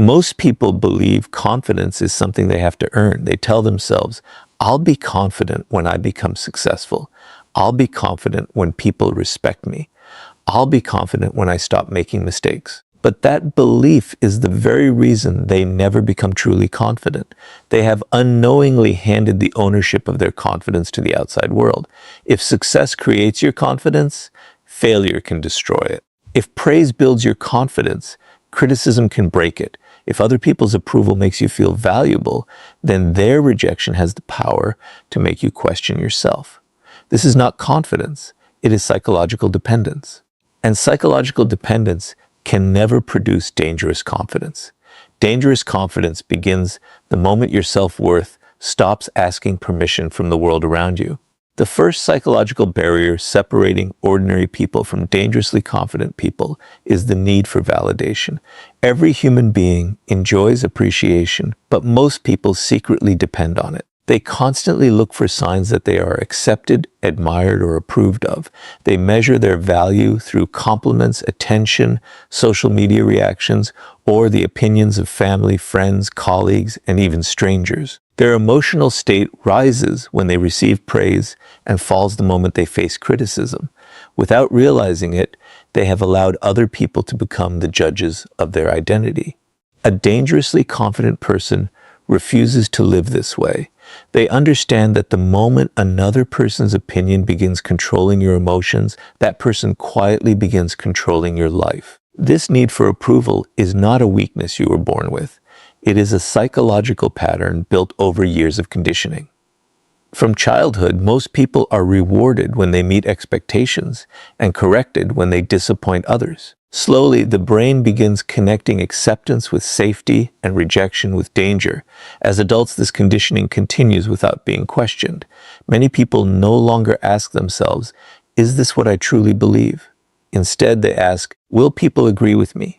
Most people believe confidence is something they have to earn. They tell themselves, I'll be confident when I become successful. I'll be confident when people respect me. I'll be confident when I stop making mistakes. But that belief is the very reason they never become truly confident. They have unknowingly handed the ownership of their confidence to the outside world. If success creates your confidence, failure can destroy it. If praise builds your confidence, criticism can break it. If other people's approval makes you feel valuable, then their rejection has the power to make you question yourself. This is not confidence, it is psychological dependence. And psychological dependence can never produce dangerous confidence. Dangerous confidence begins the moment your self-worth stops asking permission from the world around you. The first psychological barrier separating ordinary people from dangerously confident people is the need for validation. Every human being enjoys appreciation, but most people secretly depend on it. They constantly look for signs that they are accepted, admired, or approved of. They measure their value through compliments, attention, social media reactions, or the opinions of family, friends, colleagues, and even strangers. Their emotional state rises when they receive praise and falls the moment they face criticism. Without realizing it, they have allowed other people to become the judges of their identity. A dangerously confident person refuses to live this way. They understand that the moment another person's opinion begins controlling your emotions, that person quietly begins controlling your life. This need for approval is not a weakness you were born with. It is a psychological pattern built over years of conditioning. From childhood, most people are rewarded when they meet expectations and corrected when they disappoint others. Slowly, the brain begins connecting acceptance with safety and rejection with danger. As adults, this conditioning continues without being questioned. Many people no longer ask themselves, is this what I truly believe? Instead, they ask, will people agree with me?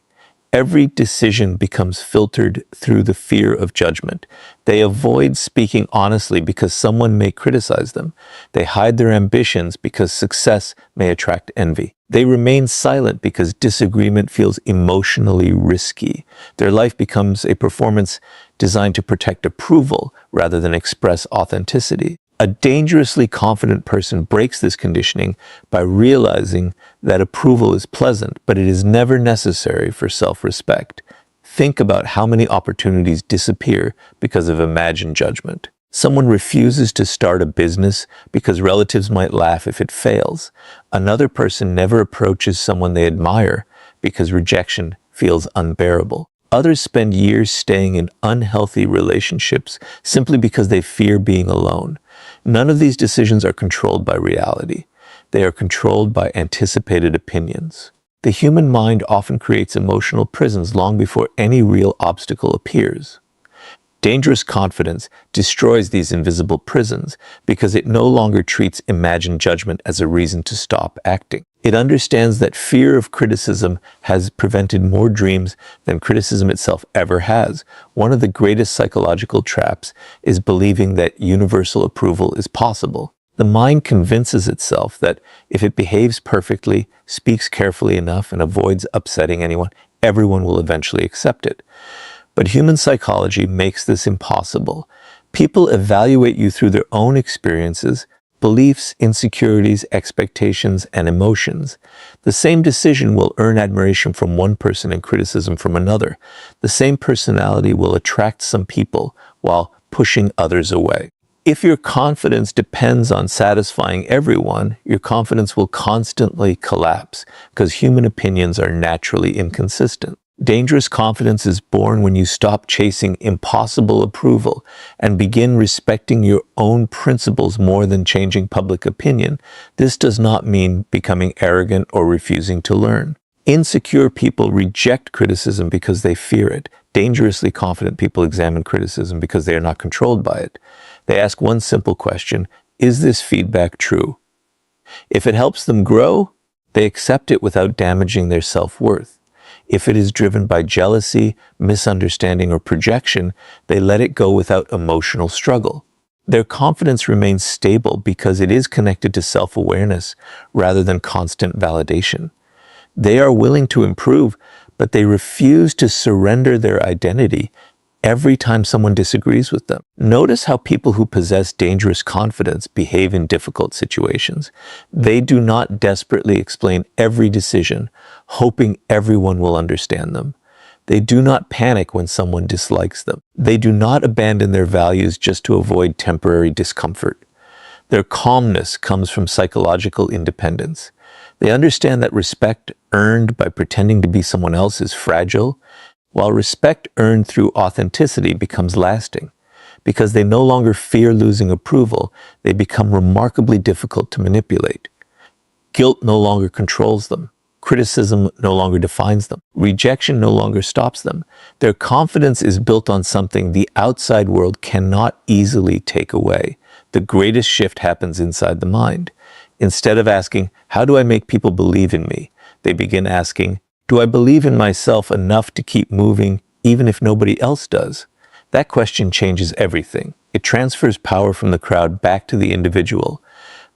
Every decision becomes filtered through the fear of judgment. They avoid speaking honestly because someone may criticize them. They hide their ambitions because success may attract envy. They remain silent because disagreement feels emotionally risky. Their life becomes a performance designed to protect approval rather than express authenticity. A dangerously confident person breaks this conditioning by realizing that approval is pleasant, but it is never necessary for self-respect. Think about how many opportunities disappear because of imagined judgment. Someone refuses to start a business because relatives might laugh if it fails. Another person never approaches someone they admire because rejection feels unbearable. Others spend years staying in unhealthy relationships simply because they fear being alone. None of these decisions are controlled by reality. They are controlled by anticipated opinions. The human mind often creates emotional prisons long before any real obstacle appears. Dangerous confidence destroys these invisible prisons because it no longer treats imagined judgment as a reason to stop acting. It understands that fear of criticism has prevented more dreams than criticism itself ever has. One of the greatest psychological traps is believing that universal approval is possible. The mind convinces itself that if it behaves perfectly, speaks carefully enough, and avoids upsetting anyone, everyone will eventually accept it. But human psychology makes this impossible. People evaluate you through their own experiences, beliefs, insecurities, expectations, and emotions. The same decision will earn admiration from one person and criticism from another. The same personality will attract some people while pushing others away. If your confidence depends on satisfying everyone, your confidence will constantly collapse because human opinions are naturally inconsistent. Dangerous confidence is born when you stop chasing impossible approval and begin respecting your own principles more than changing public opinion. This does not mean becoming arrogant or refusing to learn. Insecure people reject criticism because they fear it. Dangerously confident people examine criticism because they are not controlled by it. They ask one simple question, is this feedback true? If it helps them grow, they accept it without damaging their self-worth. If it is driven by jealousy, misunderstanding, or projection, they let it go without emotional struggle. Their confidence remains stable because it is connected to self-awareness rather than constant validation. They are willing to improve, but they refuse to surrender their identity every time someone disagrees with them. Notice how people who possess dangerous confidence behave in difficult situations. They do not desperately explain every decision, hoping everyone will understand them. They do not panic when someone dislikes them. They do not abandon their values just to avoid temporary discomfort. Their calmness comes from psychological independence. They understand that respect earned by pretending to be someone else is fragile, while respect earned through authenticity becomes lasting. Because they no longer fear losing approval, they become remarkably difficult to manipulate. Guilt no longer controls them. Criticism no longer defines them. Rejection no longer stops them. Their confidence is built on something the outside world cannot easily take away. The greatest shift happens inside the mind. Instead of asking, "How do I make people believe in me?" they begin asking, "Do I believe in myself enough to keep moving even if nobody else does?" That question changes everything. It transfers power from the crowd back to the individual.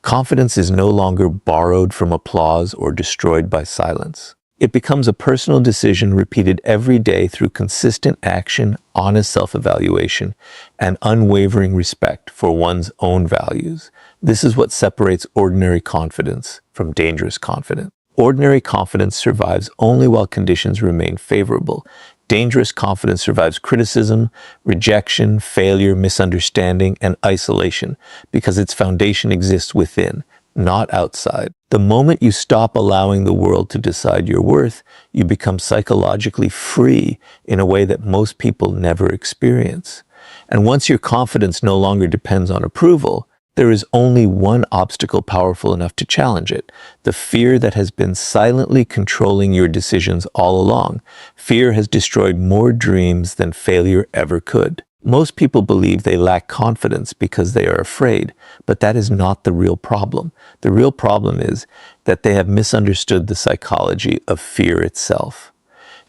Confidence is no longer borrowed from applause or destroyed by silence. It becomes a personal decision repeated every day through consistent action, honest self-evaluation, and unwavering respect for one's own values. This is what separates ordinary confidence from dangerous confidence. Ordinary confidence survives only while conditions remain favorable. Dangerous confidence survives criticism, rejection, failure, misunderstanding, and isolation because its foundation exists within, not outside. The moment you stop allowing the world to decide your worth, you become psychologically free in a way that most people never experience. And once your confidence no longer depends on approval, there is only one obstacle powerful enough to challenge it: the fear that has been silently controlling your decisions all along. Fear has destroyed more dreams than failure ever could. Most people believe they lack confidence because they are afraid, but that is not the real problem. The real problem is that they have misunderstood the psychology of fear itself.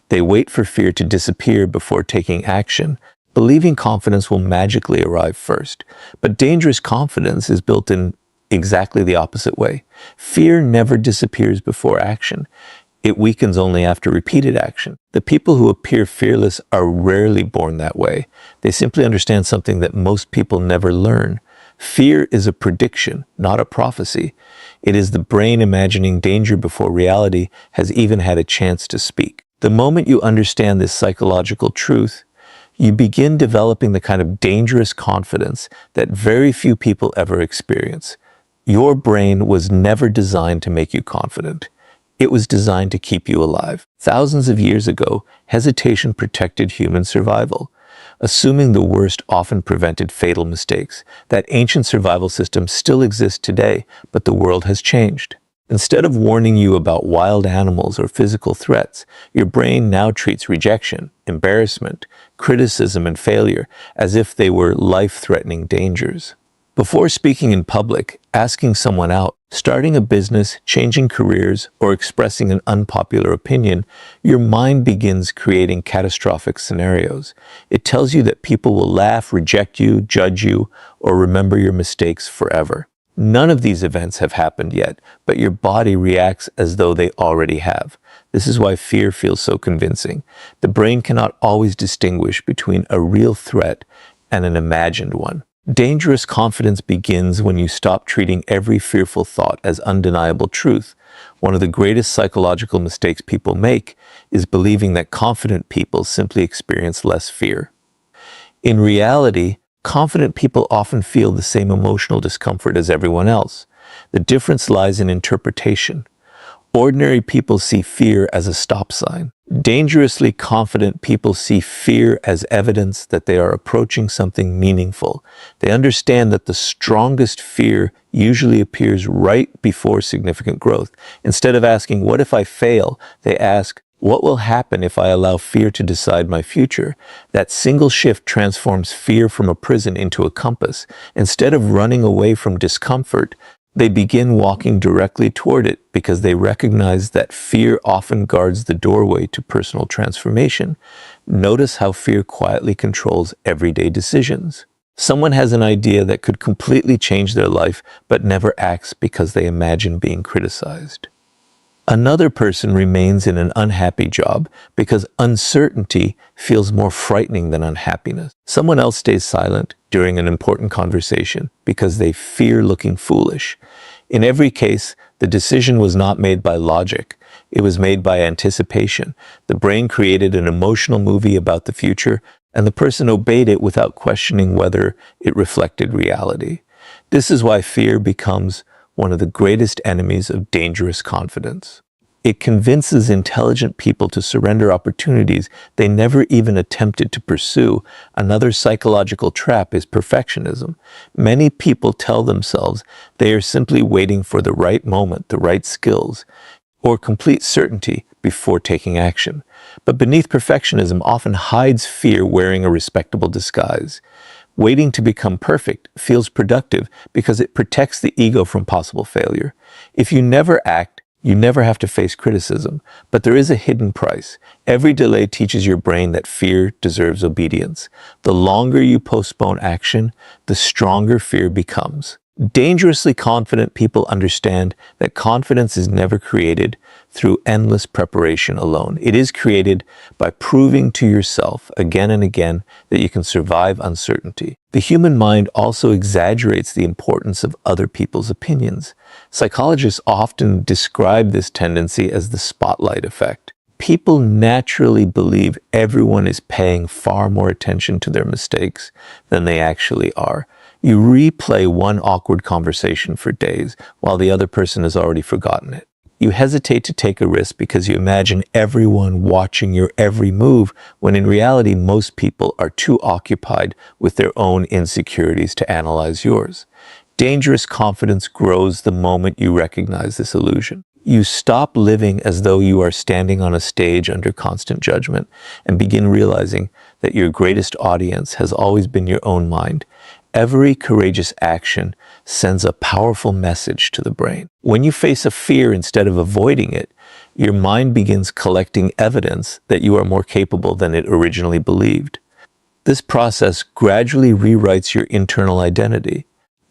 They wait for fear to disappear before taking action, believing confidence will magically arrive first. But dangerous confidence is built in exactly the opposite way. Fear never disappears before action. It weakens only after repeated action. The people who appear fearless are rarely born that way. They simply understand something that most people never learn. Fear is a prediction, not a prophecy. It is the brain imagining danger before reality has even had a chance to speak. The moment you understand this psychological truth, you begin developing the kind of dangerous confidence that very few people ever experience. Your brain was never designed to make you confident. It was designed to keep you alive. Thousands of years ago, hesitation protected human survival. Assuming the worst often prevented fatal mistakes. That ancient survival system still exists today, but the world has changed. Instead of warning you about wild animals or physical threats, your brain now treats rejection, embarrassment, criticism, and failure as if they were life-threatening dangers. Before speaking in public, asking someone out, starting a business, changing careers, or expressing an unpopular opinion, your mind begins creating catastrophic scenarios. It tells you that people will laugh, reject you, judge you, or remember your mistakes forever. None of these events have happened yet, but your body reacts as though they already have. This is why fear feels so convincing. The brain cannot always distinguish between a real threat and an imagined one. Dangerous confidence begins when you stop treating every fearful thought as undeniable truth. One of the greatest psychological mistakes people make is believing that confident people simply experience less fear. In reality, confident people often feel the same emotional discomfort as everyone else. The difference lies in interpretation. Ordinary people see fear as a stop sign. Dangerously confident people see fear as evidence that they are approaching something meaningful. They understand that the strongest fear usually appears right before significant growth. Instead of asking, "What if I fail?" they ask, "What will happen if I allow fear to decide my future?" That single shift transforms fear from a prison into a compass. Instead of running away from discomfort, they begin walking directly toward it because they recognize that fear often guards the doorway to personal transformation. Notice how fear quietly controls everyday decisions. Someone has an idea that could completely change their life, but never acts because they imagine being criticized. Another person remains in an unhappy job because uncertainty feels more frightening than unhappiness. Someone else stays silent during an important conversation because they fear looking foolish. In every case, the decision was not made by logic. It was made by anticipation. The brain created an emotional movie about the future, and the person obeyed it without questioning whether it reflected reality. This is why fear becomes one of the greatest enemies of dangerous confidence. It convinces intelligent people to surrender opportunities they never even attempted to pursue. Another psychological trap is perfectionism. Many people tell themselves they are simply waiting for the right moment, the right skills, or complete certainty before taking action. But beneath perfectionism often hides fear wearing a respectable disguise. Waiting to become perfect feels productive because it protects the ego from possible failure. If you never act, you never have to face criticism, but there is a hidden price. Every delay teaches your brain that fear deserves obedience. The longer you postpone action, the stronger fear becomes. Dangerously confident people understand that confidence is never created through endless preparation alone. It is created by proving to yourself again and again that you can survive uncertainty. The human mind also exaggerates the importance of other people's opinions. Psychologists often describe this tendency as the spotlight effect. People naturally believe everyone is paying far more attention to their mistakes than they actually are. You replay one awkward conversation for days while the other person has already forgotten it. You hesitate to take a risk because you imagine everyone watching your every move, when in reality most people are too occupied with their own insecurities to analyze yours. Dangerous confidence grows the moment you recognize this illusion. You stop living as though you are standing on a stage under constant judgment and begin realizing that your greatest audience has always been your own mind. Every courageous action sends a powerful message to the brain. When you face a fear instead of avoiding it, your mind begins collecting evidence that you are more capable than it originally believed. This process gradually rewrites your internal identity.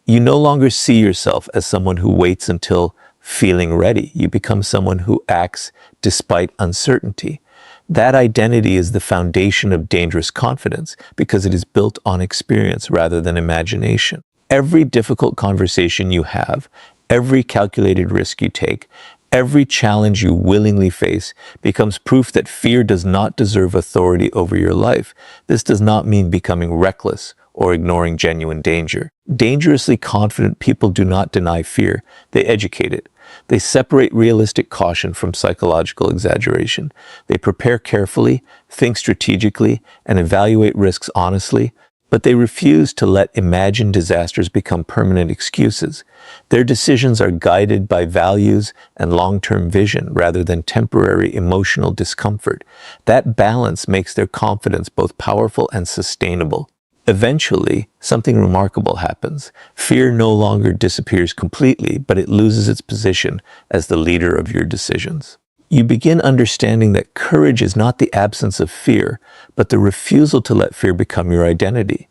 You no longer see yourself as someone who waits until feeling ready. You become someone who acts despite uncertainty. That identity is the foundation of dangerous confidence because it is built on experience rather than imagination. Every difficult conversation you have, every calculated risk you take, every challenge you willingly face becomes proof that fear does not deserve authority over your life. This does not mean becoming reckless or ignoring genuine danger. Dangerously confident people do not deny fear, they educate it. They separate realistic caution from psychological exaggeration. They prepare carefully, think strategically, and evaluate risks honestly, but they refuse to let imagined disasters become permanent excuses. Their decisions are guided by values and long-term vision rather than temporary emotional discomfort. That balance makes their confidence both powerful and sustainable. Eventually, something remarkable happens. Fear no longer disappears completely, but it loses its position as the leader of your decisions. You begin understanding that courage is not the absence of fear, but the refusal to let fear become your identity.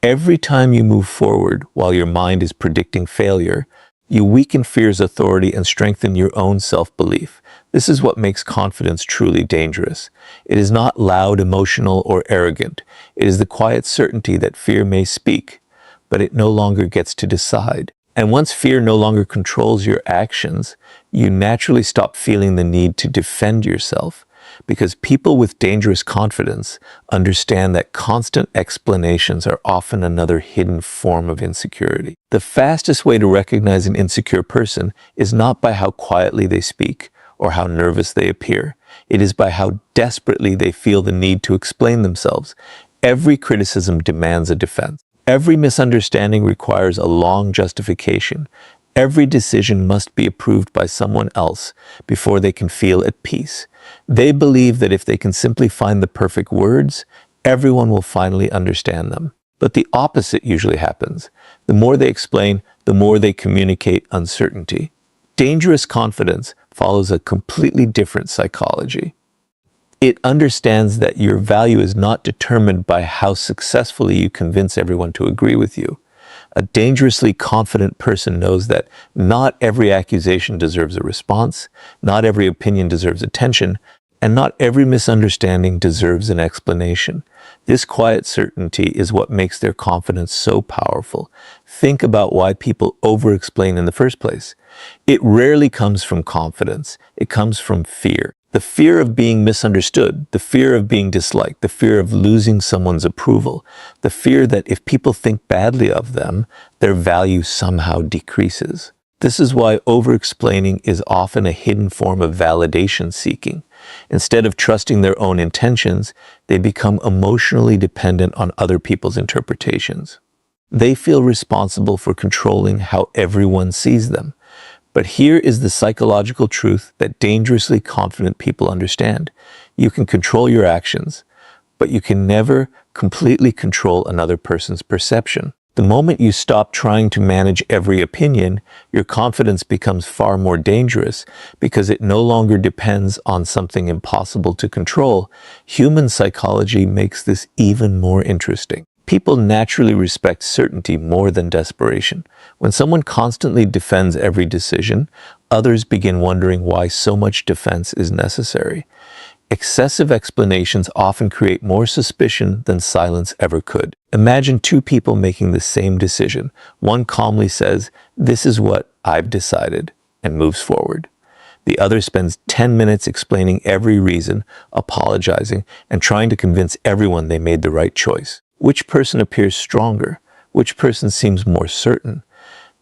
Every time you move forward while your mind is predicting failure, you weaken fear's authority and strengthen your own self-belief. This is what makes confidence truly dangerous. It is not loud, emotional, or arrogant. It is the quiet certainty that fear may speak, but it no longer gets to decide. And once fear no longer controls your actions, you naturally stop feeling the need to defend yourself, because people with dangerous confidence understand that constant explanations are often another hidden form of insecurity. The fastest way to recognize an insecure person is not by how quietly they speak or how nervous they appear. It is by how desperately they feel the need to explain themselves. Every criticism demands a defense. Every misunderstanding requires a long justification. Every decision must be approved by someone else before they can feel at peace. They believe that if they can simply find the perfect words, everyone will finally understand them. But the opposite usually happens. The more they explain, the more they communicate uncertainty. Dangerous confidence follows a completely different psychology. It understands that your value is not determined by how successfully you convince everyone to agree with you, A dangerously confident person knows that not every accusation deserves a response, not every opinion deserves attention, and not every misunderstanding deserves an explanation. This quiet certainty is what makes their confidence so powerful. Think about why people over-explain in the first place. It rarely comes from confidence. It comes from fear. The fear of being misunderstood, the fear of being disliked, the fear of losing someone's approval, the fear that if people think badly of them, their value somehow decreases. This is why over-explaining is often a hidden form of validation seeking. Instead of trusting their own intentions, they become emotionally dependent on other people's interpretations. They feel responsible for controlling how everyone sees them. But here is the psychological truth that dangerously confident people understand. You can control your actions, but you can never completely control another person's perception. The moment you stop trying to manage every opinion, your confidence becomes far more dangerous because it no longer depends on something impossible to control. Human psychology makes this even more interesting. People naturally respect certainty more than desperation. When someone constantly defends every decision, others begin wondering why so much defense is necessary. Excessive explanations often create more suspicion than silence ever could. Imagine two people making the same decision. One calmly says, "This is what I've decided," and moves forward. The other spends 10 minutes explaining every reason, apologizing, and trying to convince everyone they made the right choice. Which person appears stronger? Which person seems more certain?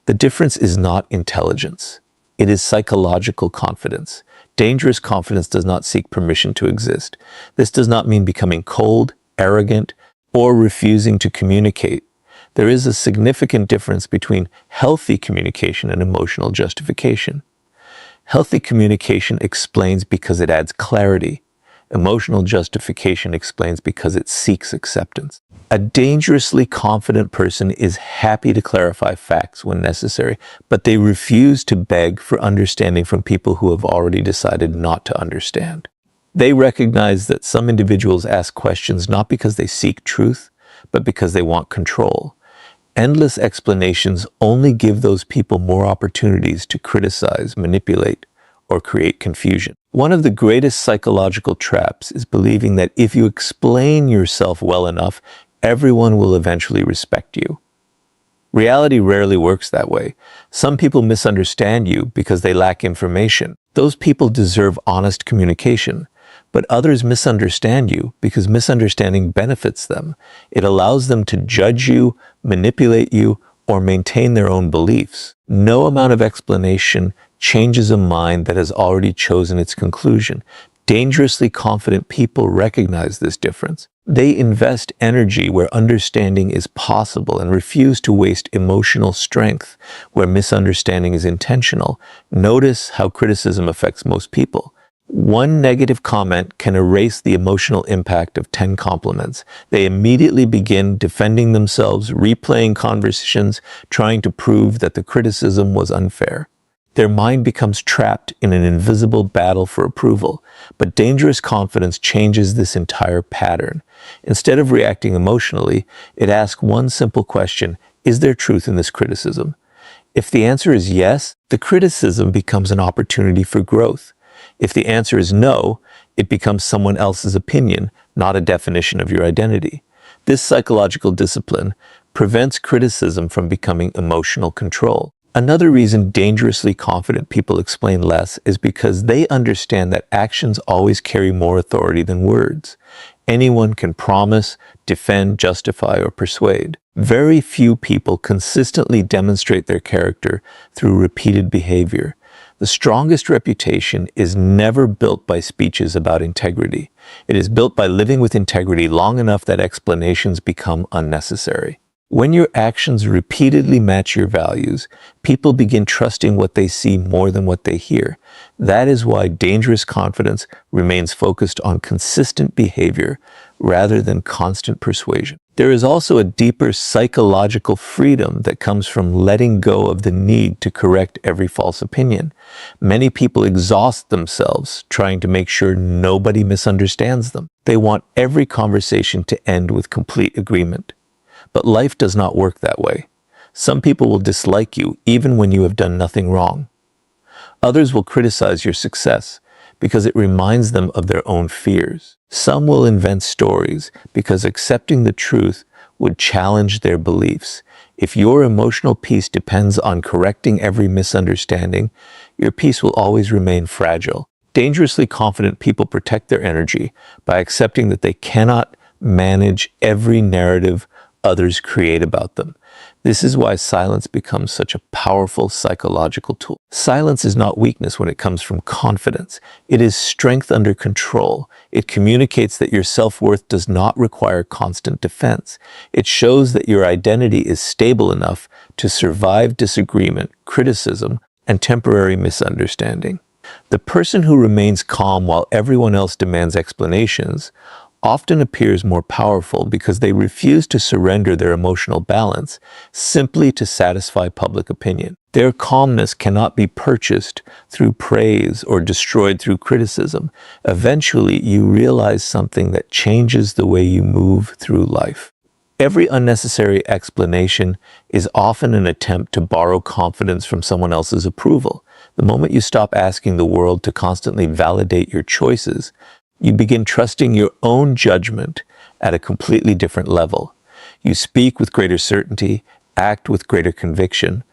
The difference is not intelligence. It is psychological confidence. Dangerous confidence does not seek permission to exist. This does not mean becoming cold, arrogant, or refusing to communicate. There is a significant difference between healthy communication and emotional justification. Healthy communication explains because it adds clarity. Emotional justification explains because it seeks acceptance. A dangerously confident person is happy to clarify facts when necessary, but they refuse to beg for understanding from people who have already decided not to understand. They recognize that some individuals ask questions not because they seek truth, but because they want control. Endless explanations only give those people more opportunities to criticize, manipulate, or create confusion. One of the greatest psychological traps is believing that if you explain yourself well enough, everyone will eventually respect you. Reality rarely works that way. Some people misunderstand you because they lack information. Those people deserve honest communication. But others misunderstand you because misunderstanding benefits them. It allows them to judge you, manipulate you, or maintain their own beliefs. No amount of explanation changes a mind that has already chosen its conclusion. Dangerously confident people recognize this difference. They invest energy where understanding is possible and refuse to waste emotional strength where misunderstanding is intentional. Notice how criticism affects most people. One negative comment can erase the emotional impact of 10 compliments. They immediately begin defending themselves, replaying conversations, trying to prove that the criticism was unfair. Their mind becomes trapped in an invisible battle for approval. But dangerous confidence changes this entire pattern. Instead of reacting emotionally, it asks one simple question: is there truth in this criticism? If the answer is yes, the criticism becomes an opportunity for growth. If the answer is no, it becomes someone else's opinion, not a definition of your identity. This psychological discipline prevents criticism from becoming emotional control. Another reason dangerously confident people explain less is because they understand that actions always carry more authority than words. Anyone can promise, defend, justify, or persuade. Very few people consistently demonstrate their character through repeated behavior. The strongest reputation is never built by speeches about integrity. It is built by living with integrity long enough that explanations become unnecessary. When your actions repeatedly match your values, people begin trusting what they see more than what they hear. That is why dangerous confidence remains focused on consistent behavior rather than constant persuasion. There is also a deeper psychological freedom that comes from letting go of the need to correct every false opinion. Many people exhaust themselves trying to make sure nobody misunderstands them. They want every conversation to end with complete agreement. But life does not work that way. Some people will dislike you even when you have done nothing wrong. Others will criticize your success because it reminds them of their own fears. Some will invent stories because accepting the truth would challenge their beliefs. If your emotional peace depends on correcting every misunderstanding, your peace will always remain fragile. Dangerously confident people protect their energy by accepting that they cannot manage every narrative others create about them. This is why silence becomes such a powerful psychological tool. Silence is not weakness when it comes from confidence. It is strength under control. It communicates that your self-worth does not require constant defense. It shows that your identity is stable enough to survive disagreement, criticism, and temporary misunderstanding. The person who remains calm while everyone else demands explanations often appears more powerful because they refuse to surrender their emotional balance simply to satisfy public opinion. Their calmness cannot be purchased through praise or destroyed through criticism. Eventually, you realize something that changes the way you move through life. Every unnecessary explanation is often an attempt to borrow confidence from someone else's approval. The moment you stop asking the world to constantly validate your choices, you begin trusting your own judgment at a completely different level. You speak with greater certainty, act with greater conviction,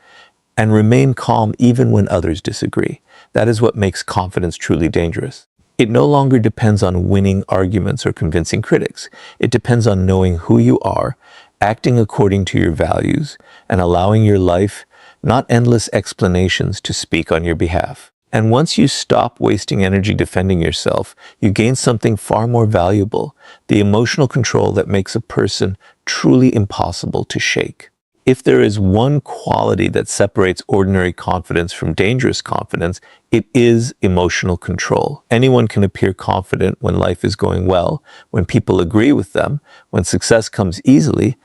and remain calm even when others disagree. That is what makes confidence truly dangerous. It no longer depends on winning arguments or convincing critics. It depends on knowing who you are, acting according to your values, and allowing your life, not endless explanations, to speak on your behalf. And once you stop wasting energy defending yourself, you gain something far more valuable, the emotional control that makes a person truly impossible to shake. If there is one quality that separates ordinary confidence from dangerous confidence, it is emotional control. Anyone can appear confident when life is going well, when people agree with them, when success comes easily,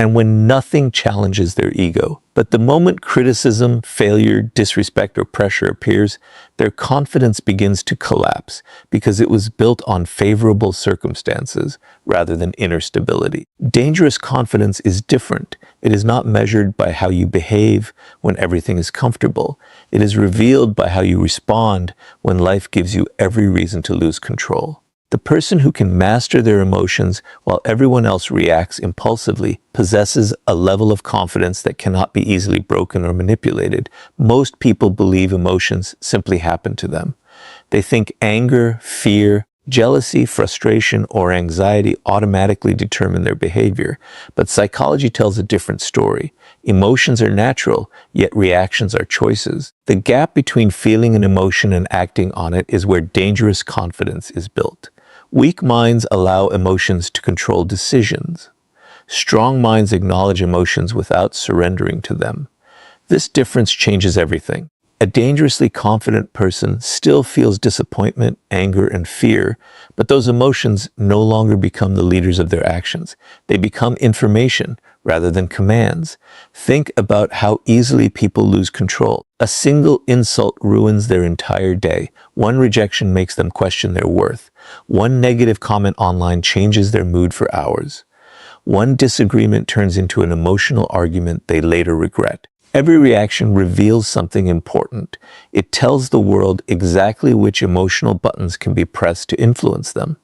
and when nothing challenges their ego. But the moment criticism, failure, disrespect, or pressure appears, their confidence begins to collapse because it was built on favorable circumstances rather than inner stability. Dangerous confidence is different. It is not measured by how you behave when everything is comfortable. It is revealed by how you respond when life gives you every reason to lose control. The person who can master their emotions while everyone else reacts impulsively possesses a level of confidence that cannot be easily broken or manipulated. Most people believe emotions simply happen to them. They think anger, fear, jealousy, frustration, or anxiety automatically determine their behavior. But psychology tells a different story. Emotions are natural, yet reactions are choices. The gap between feeling an emotion and acting on it is where dangerous confidence is built. Weak minds allow emotions to control decisions. Strong minds acknowledge emotions without surrendering to them. This difference changes everything. A dangerously confident person still feels disappointment, anger, and fear, but those emotions no longer become the leaders of their actions. They become information rather than commands. Think about how easily people lose control. A single insult ruins their entire day. One rejection makes them question their worth. One negative comment online changes their mood for hours. One disagreement turns into an emotional argument they later regret. Every reaction reveals something important. It tells the world exactly which emotional buttons can be pressed to influence them.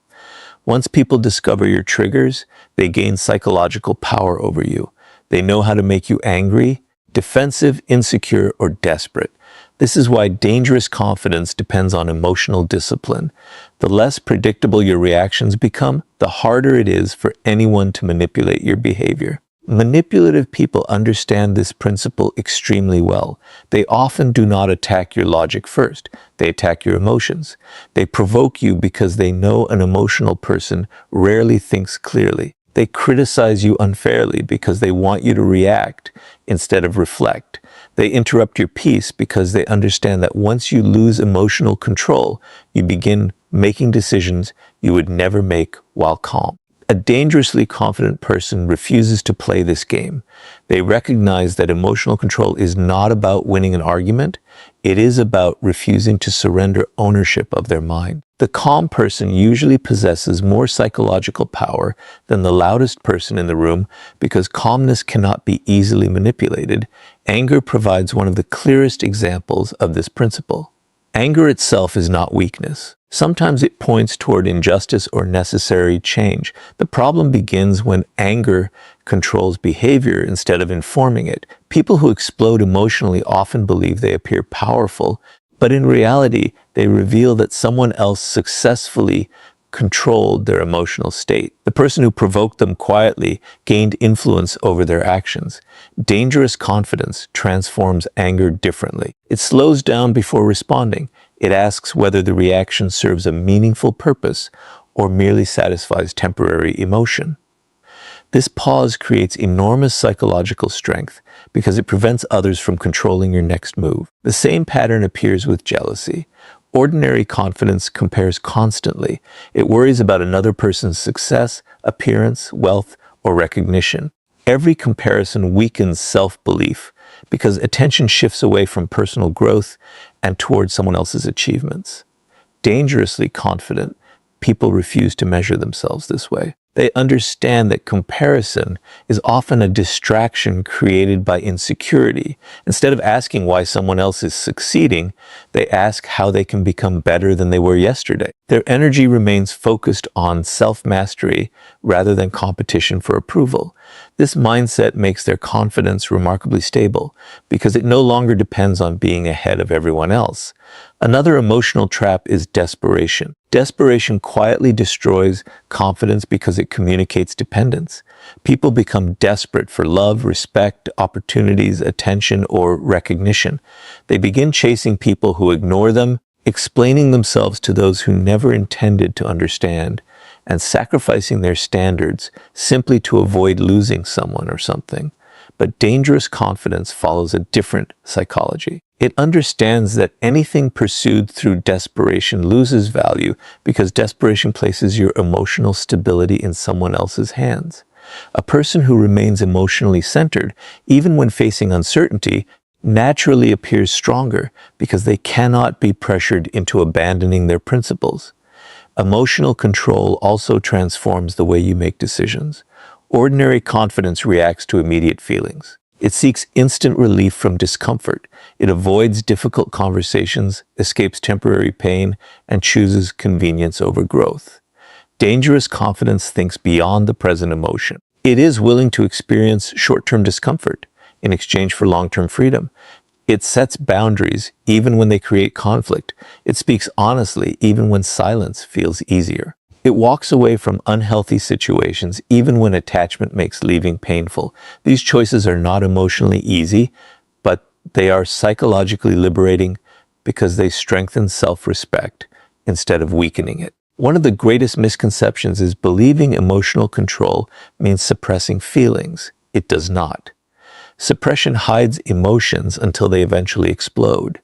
Once people discover your triggers, they gain psychological power over you. They know how to make you angry, defensive, insecure, or desperate. This is why dangerous confidence depends on emotional discipline. The less predictable your reactions become, the harder it is for anyone to manipulate your behavior. Manipulative people understand this principle extremely well. They often do not attack your logic first. They attack your emotions. They provoke you because they know an emotional person rarely thinks clearly. They criticize you unfairly because they want you to react instead of reflect. They interrupt your peace because they understand that once you lose emotional control, you begin making decisions you would never make while calm. A dangerously confident person refuses to play this game. They recognize that emotional control is not about winning an argument. It is about refusing to surrender ownership of their mind. The calm person usually possesses more psychological power than the loudest person in the room because calmness cannot be easily manipulated. Anger provides one of the clearest examples of this principle. Anger itself is not weakness. Sometimes it points toward injustice or necessary change. The problem begins when anger controls behavior instead of informing it. People who explode emotionally often believe they appear powerful, but in reality, they reveal that someone else successfully controlled their emotional state. The person who provoked them quietly gained influence over their actions. Dangerous confidence transforms anger differently. It slows down before responding. It asks whether the reaction serves a meaningful purpose or merely satisfies temporary emotion. This pause creates enormous psychological strength because it prevents others from controlling your next move. The same pattern appears with jealousy. Ordinary confidence compares constantly. It worries about another person's success, appearance, wealth, or recognition. Every comparison weakens self-belief because attention shifts away from personal growth and towards someone else's achievements. Dangerously confident people refuse to measure themselves this way. They understand that comparison is often a distraction created by insecurity. Instead of asking why someone else is succeeding, they ask how they can become better than they were yesterday. Their energy remains focused on self-mastery rather than competition for approval. This mindset makes their confidence remarkably stable because it no longer depends on being ahead of everyone else. Another emotional trap is desperation. Desperation quietly destroys confidence because it communicates dependence. People become desperate for love, respect, opportunities, attention, or recognition. They begin chasing people who ignore them, explaining themselves to those who never intended to understand, and sacrificing their standards simply to avoid losing someone or something. But dangerous confidence follows a different psychology. It understands that anything pursued through desperation loses value because desperation places your emotional stability in someone else's hands. A person who remains emotionally centered, even when facing uncertainty, naturally appears stronger because they cannot be pressured into abandoning their principles. Emotional control also transforms the way you make decisions. Ordinary confidence reacts to immediate feelings. It seeks instant relief from discomfort. It avoids difficult conversations, escapes temporary pain, and chooses convenience over growth. Dangerous confidence thinks beyond the present emotion. It is willing to experience short-term discomfort in exchange for long-term freedom. It sets boundaries even when they create conflict. It speaks honestly even when silence feels easier. It walks away from unhealthy situations even when attachment makes leaving painful. These choices are not emotionally easy, but they are psychologically liberating because they strengthen self-respect instead of weakening it. One of the greatest misconceptions is believing emotional control means suppressing feelings. It does not. Suppression hides emotions until they eventually explode.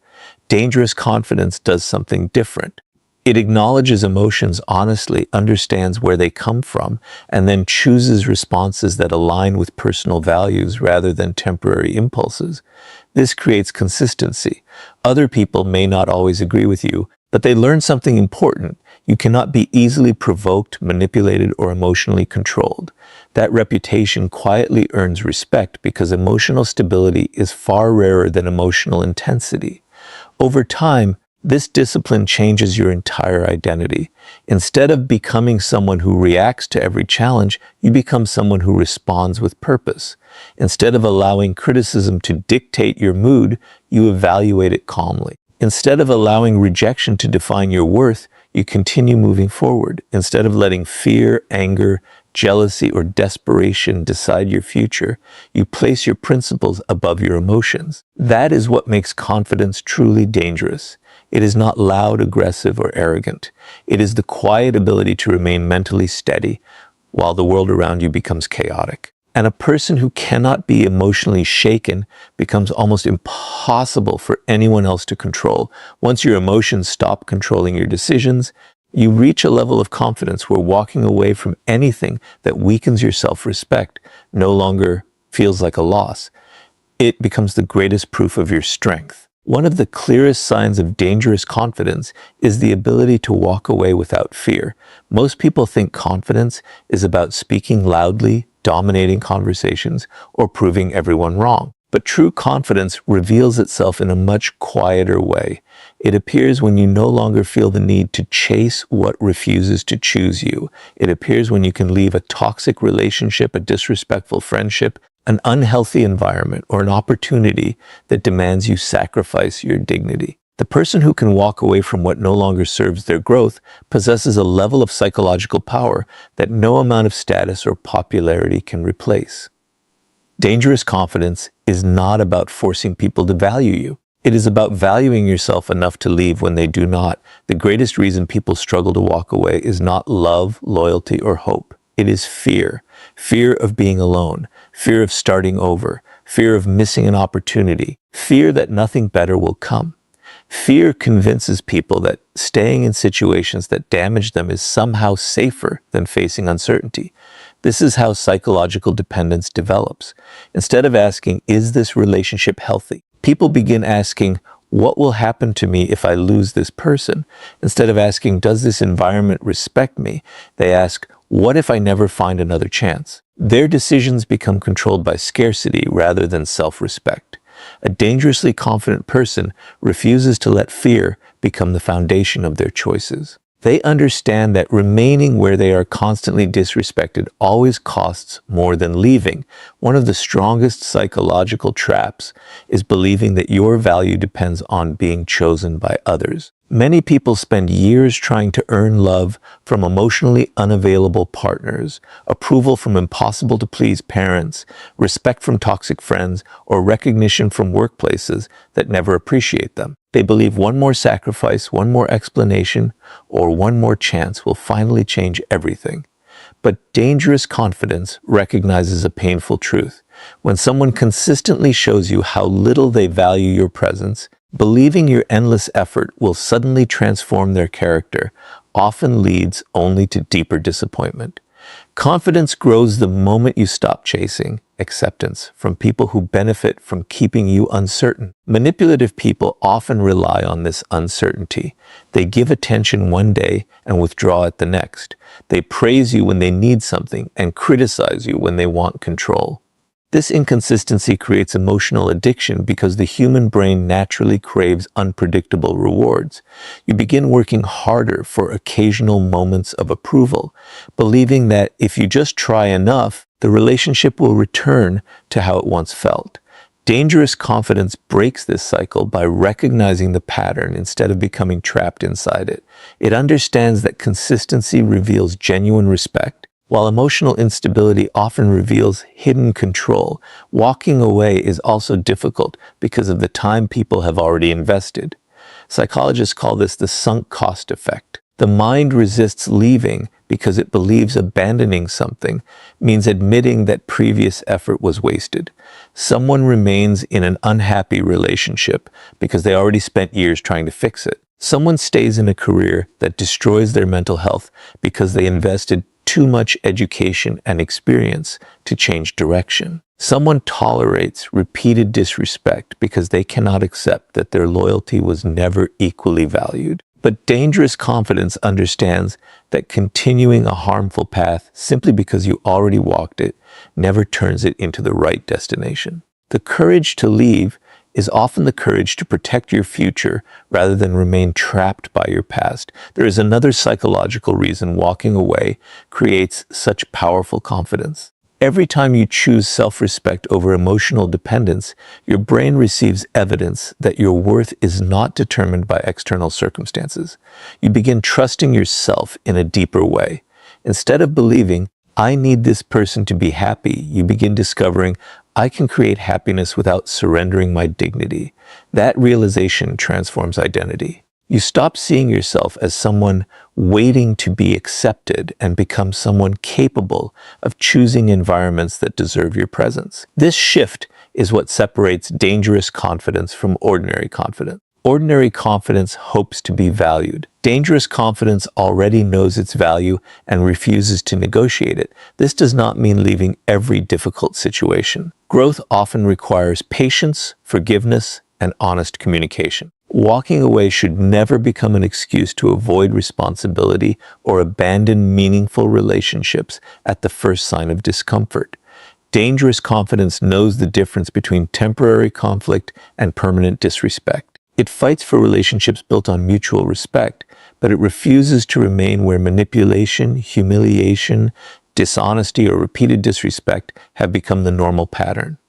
Dangerous confidence does something different. It acknowledges emotions honestly, understands where they come from, and then chooses responses that align with personal values rather than temporary impulses. This creates consistency. Other people may not always agree with you, but they learn something important. You cannot be easily provoked, manipulated, or emotionally controlled. That reputation quietly earns respect because emotional stability is far rarer than emotional intensity. Over time, this discipline changes your entire identity. Instead of becoming someone who reacts to every challenge, you become someone who responds with purpose. Instead of allowing criticism to dictate your mood, you evaluate it calmly. Instead of allowing rejection to define your worth, you continue moving forward. Instead of letting fear, anger, jealousy, or desperation decide your future, you place your principles above your emotions. That is what makes confidence truly dangerous. It is not loud, aggressive, or arrogant. It is the quiet ability to remain mentally steady while the world around you becomes chaotic. And a person who cannot be emotionally shaken becomes almost impossible for anyone else to control. Once your emotions stop controlling your decisions, You reach a level of confidence where walking away from anything that weakens your self-respect no longer feels like a loss. It becomes the greatest proof of your strength. One of the clearest signs of dangerous confidence is the ability to walk away without fear. Most people think confidence is about speaking loudly, dominating conversations, or proving everyone wrong. But true confidence reveals itself in a much quieter way. It appears when you no longer feel the need to chase what refuses to choose you. It appears when you can leave a toxic relationship, a disrespectful friendship, an unhealthy environment, or an opportunity that demands you sacrifice your dignity. The person who can walk away from what no longer serves their growth possesses a level of psychological power that no amount of status or popularity can replace. Dangerous confidence is not about forcing people to value you. It is about valuing yourself enough to leave when they do not. The greatest reason people struggle to walk away is not love, loyalty, or hope. It is fear. Fear of being alone, fear of starting over, fear of missing an opportunity, fear that nothing better will come. Fear convinces people that staying in situations that damage them is somehow safer than facing uncertainty. This is how psychological dependence develops. Instead of asking, is this relationship healthy? People begin asking, what will happen to me if I lose this person? Instead of asking, does this environment respect me? They ask, what if I never find another chance? Their decisions become controlled by scarcity rather than self-respect. A dangerously confident person refuses to let fear become the foundation of their choices. They understand that remaining where they are constantly disrespected always costs more than leaving. One of the strongest psychological traps is believing that your value depends on being chosen by others. Many people spend years trying to earn love from emotionally unavailable partners, approval from impossible-to-please parents, respect from toxic friends, or recognition from workplaces that never appreciate them. They believe one more sacrifice, one more explanation, or one more chance will finally change everything. But dangerous confidence recognizes a painful truth. When someone consistently shows you how little they value your presence, believing your endless effort will suddenly transform their character often leads only to deeper disappointment. Confidence grows the moment you stop chasing acceptance from people who benefit from keeping you uncertain. Manipulative people often rely on this uncertainty. They give attention one day and withdraw it the next. They praise you when they need something and criticize you when they want control. This inconsistency creates emotional addiction because the human brain naturally craves unpredictable rewards. You begin working harder for occasional moments of approval, believing that if you just try enough, the relationship will return to how it once felt. Dangerous confidence breaks this cycle by recognizing the pattern instead of becoming trapped inside it. It understands that consistency reveals genuine respect, while emotional instability often reveals hidden control. Walking away is also difficult because of the time people have already invested. Psychologists call this the sunk cost effect. The mind resists leaving because it believes abandoning something means admitting that previous effort was wasted. Someone remains in an unhappy relationship because they already spent years trying to fix it. Someone stays in a career that destroys their mental health because they invested too much education and experience to change direction. Someone tolerates repeated disrespect because they cannot accept that their loyalty was never equally valued. But dangerous confidence understands that continuing a harmful path simply because you already walked it never turns it into the right destination. The courage to leave is often the courage to protect your future rather than remain trapped by your past. There is another psychological reason walking away creates such powerful confidence. Every time you choose self-respect over emotional dependence, your brain receives evidence that your worth is not determined by external circumstances. You begin trusting yourself in a deeper way. Instead of believing, I need this person to be happy, you begin discovering, I can create happiness without surrendering my dignity. That realization transforms identity. You stop seeing yourself as someone waiting to be accepted and become someone capable of choosing environments that deserve your presence. This shift is what separates dangerous confidence from ordinary confidence. Ordinary confidence hopes to be valued. Dangerous confidence already knows its value and refuses to negotiate it. This does not mean leaving every difficult situation. Growth often requires patience, forgiveness, and honest communication. Walking away should never become an excuse to avoid responsibility or abandon meaningful relationships at the first sign of discomfort. Dangerous confidence knows the difference between temporary conflict and permanent disrespect. It fights for relationships built on mutual respect, but it refuses to remain where manipulation, humiliation, dishonesty, or repeated disrespect have become the normal pattern.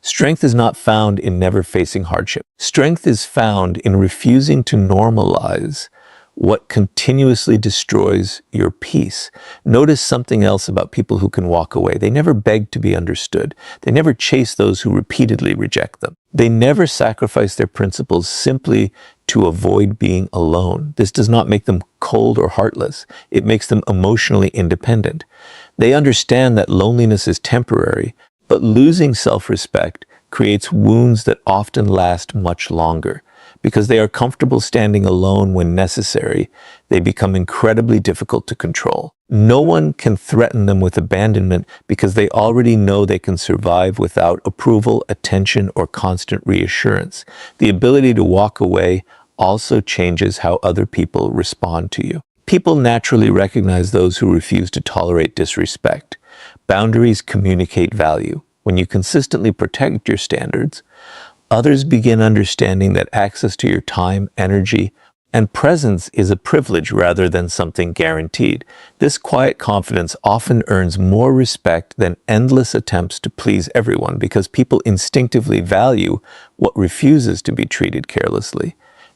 Strength is not found in never facing hardship. Strength is found in refusing to normalize what continuously destroys your peace. Notice something else about people who can walk away. They never beg to be understood. They never chase those who repeatedly reject them. They never sacrifice their principles simply to avoid being alone. This does not make them cold or heartless. It makes them emotionally independent. They understand that loneliness is temporary, but losing self-respect creates wounds that often last much longer. Because they are comfortable standing alone when necessary, they become incredibly difficult to control. No one can threaten them with abandonment because they already know they can survive without approval, attention, or constant reassurance. The ability to walk away also changes how other people respond to you. People naturally recognize those who refuse to tolerate disrespect. Boundaries communicate value. When you consistently protect your standards, others begin understanding that access to your time, energy, and presence is a privilege rather than something guaranteed. This quiet confidence often earns more respect than endless attempts to please everyone because people instinctively value what refuses to be treated carelessly.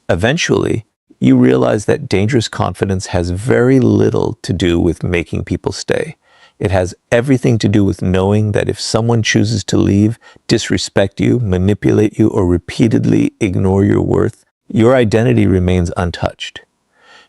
Eventually, you realize that dangerous confidence has very little to do with making people stay. It has everything to do with knowing that if someone chooses to leave, disrespect you, manipulate you, or repeatedly ignore your worth, your identity remains untouched.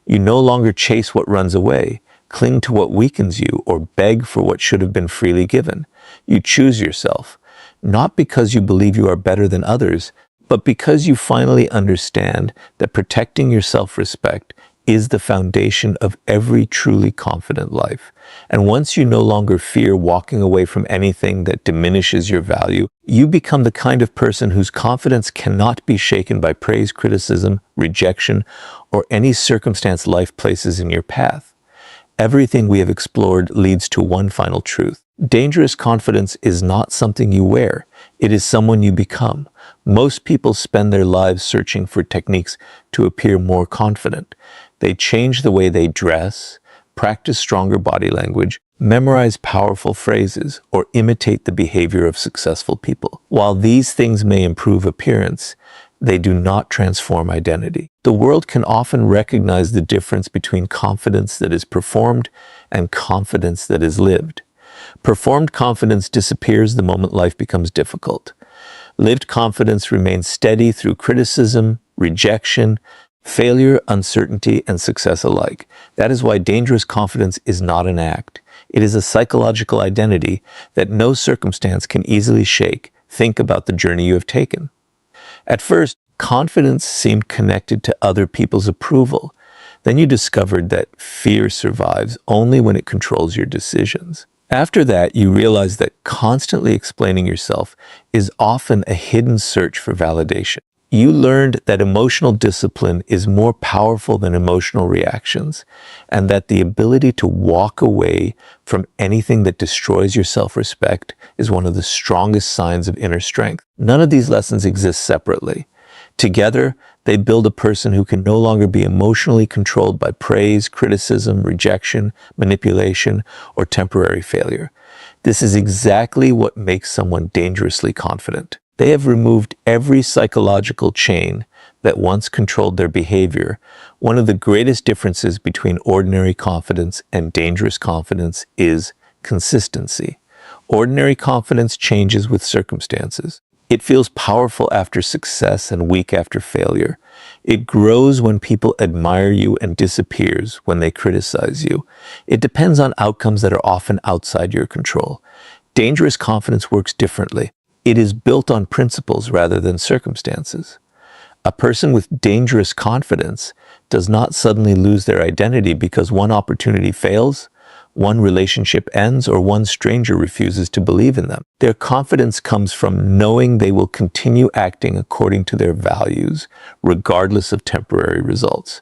You no longer chase what runs away, cling to what weakens you, or beg for what should have been freely given. You choose yourself, not because you believe you are better than others, but because you finally understand that protecting your self-respect is the foundation of every truly confident life. And once you no longer fear walking away from anything that diminishes your value, you become the kind of person whose confidence cannot be shaken by praise, criticism, rejection, or any circumstance life places in your path. Everything we have explored leads to one final truth. Dangerous confidence is not something you wear. It is someone you become. Most people spend their lives searching for techniques to appear more confident. They change the way they dress, practice stronger body language, memorize powerful phrases, or imitate the behavior of successful people. While these things may improve appearance, they do not transform identity. The world can often recognize the difference between confidence that is performed and confidence that is lived. Performed confidence disappears the moment life becomes difficult. Lived confidence remains steady through criticism, rejection, failure, uncertainty, and success alike. That is why dangerous confidence is not an act. It is a psychological identity that no circumstance can easily shake. Think about the journey you have taken. At first, confidence seemed connected to other people's approval. Then you discovered that fear survives only when it controls your decisions. After that, you realize that constantly explaining yourself is often a hidden search for validation. You learned that emotional discipline is more powerful than emotional reactions, and that the ability to walk away from anything that destroys your self-respect is one of the strongest signs of inner strength. None of these lessons exist separately. Together, they build a person who can no longer be emotionally controlled by praise, criticism, rejection, manipulation, or temporary failure. This is exactly what makes someone dangerously confident. They have removed every psychological chain that once controlled their behavior. One of the greatest differences between ordinary confidence and dangerous confidence is consistency. Ordinary confidence changes with circumstances. It feels powerful after success and weak after failure. It grows when people admire you and disappears when they criticize you. It depends on outcomes that are often outside your control. Dangerous confidence works differently. It is built on principles rather than circumstances. A person with dangerous confidence does not suddenly lose their identity because one opportunity fails, one relationship ends, or one stranger refuses to believe in them. Their confidence comes from knowing they will continue acting according to their values, regardless of temporary results.